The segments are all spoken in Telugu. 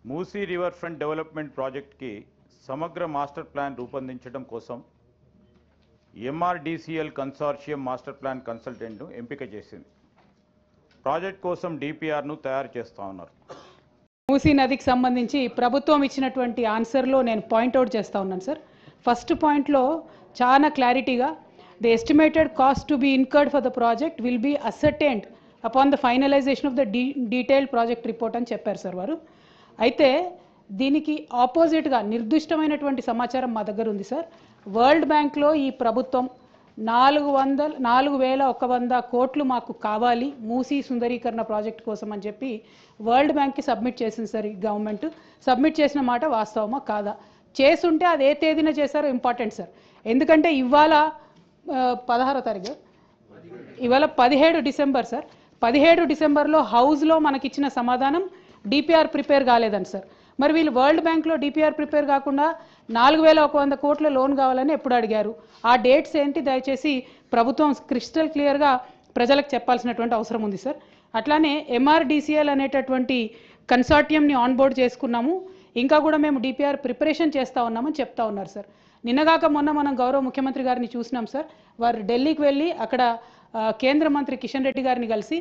మూసీ రివర్ ఫ్రంట్ డెవలప్మెంట్ ప్రాజెక్ట్కి సమగ్ర మాస్టర్ ప్లాన్ రూపొందించడం కోసం ఎంఆర్డీసీఎల్ కన్సార్షియం మాస్టర్ ప్లాన్ కన్సల్టెంట్ను ఎంపిక చేసింది. ప్రాజెక్ట్ కోసం డిపిఆర్ను తయారు చేస్తూ ఉన్నారు. మూసీ నదికి సంబంధించి ప్రభుత్వం ఇచ్చినటువంటి ఆన్సర్లో నేను పాయింట్అవుట్ చేస్తూ ఉన్నాను సార్. ఫస్ట్ పాయింట్లో చాలా క్లారిటీగా the estimated cost to be incurred for the project will be ascertained upon the finalisation of the detailed project report అని చెప్పారు సార్ వారు. అయితే దీనికి ఆపోజిట్గా నిర్దిష్టమైనటువంటి సమాచారం మా దగ్గర ఉంది సార్. వరల్డ్ బ్యాంక్లో ఈ ప్రభుత్వం 4,100 కోట్లు మాకు కావాలి మూసీ సుందరీకరణ ప్రాజెక్ట్ కోసం అని చెప్పి వరల్డ్ బ్యాంక్కి సబ్మిట్ చేసింది సార్. ఈ గవర్నమెంట్ సబ్మిట్ చేసిన మాట వాస్తవమా కాదా, చేసుంటే అది ఏ తేదీన చేశారో ఇంపార్టెంట్ సార్. ఎందుకంటే ఇవాళ 16వ తారీఖు, ఇవాళ 17 డిసెంబర్ సార్. 17 డిసెంబర్లో హౌస్లో మనకిచ్చిన సమాధానం డిపిఆర్ ప్రిపేర్ కాలేదని సార్. మరి వీళ్ళు వరల్డ్ బ్యాంక్లో డిపిఆర్ ప్రిపేర్ కాకుండా 4,100 కోట్ల లోన్ కావాలని ఎప్పుడు అడిగారు? ఆ డేట్స్ ఏంటి దయచేసి ప్రభుత్వం క్రిస్టల్ క్లియర్గా ప్రజలకు చెప్పాల్సినటువంటి అవసరం ఉంది సార్. అట్లానే ఎంఆర్డీసీఎల్ అనేటటువంటి కన్సార్టియంని ఆన్బోర్డ్ చేసుకున్నాము, ఇంకా కూడా మేము డిపిఆర్ ప్రిపరేషన్ చేస్తూ ఉన్నామని చెప్తా ఉన్నారు సార్. నిన్నగాక మొన్న మనం గౌరవ ముఖ్యమంత్రి గారిని చూసినాం సార్. వారు ఢిల్లీకి వెళ్ళి అక్కడ కేంద్ర మంత్రి కిషన్ రెడ్డి గారిని కలిసి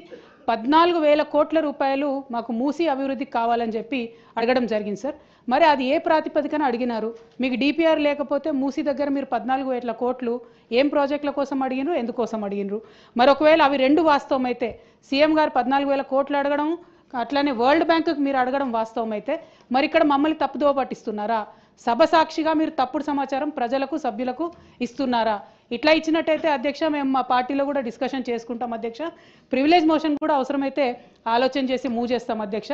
14,000 కోట్ల రూపాయలు మాకు మూసీ అభివృద్ధికి కావాలని చెప్పి అడగడం జరిగింది సార్. మరి అది ఏ ప్రాతిపదికన అడిగినారు? మీకు డిపిఆర్ లేకపోతే మూసీ దగ్గర మీరు 14,000 కోట్లు ఏం ప్రాజెక్టుల కోసం అడిగినారు, ఎందుకోసం అడిగినారు? మరి ఒకవేళ అవి రెండు వాస్తవం అయితే సీఎం గారు 14,000 కోట్లు అడగడం, అట్లానే వరల్డ్ బ్యాంకుకి మీరు అడగడం వాస్తవం అయితే మరి ఇక్కడ మమ్మల్ని తప్పుదోవ పట్టిస్తున్నారా? సభ సాక్షిగా మీరు తప్పుడు సమాచారం ప్రజలకు సభ్యులకు ఇస్తున్నారా? ఇట్లా ఇచ్చినట్టయితే అధ్యక్ష మేము మా పార్టీలో కూడా డిస్కషన్ చేసుకుంటాం అధ్యక్ష. ప్రివిలేజ్ మోషన్ కూడా అవసరమైతే ఆలోచన చేసి మూవ్ చేస్తాం అధ్యక్ష.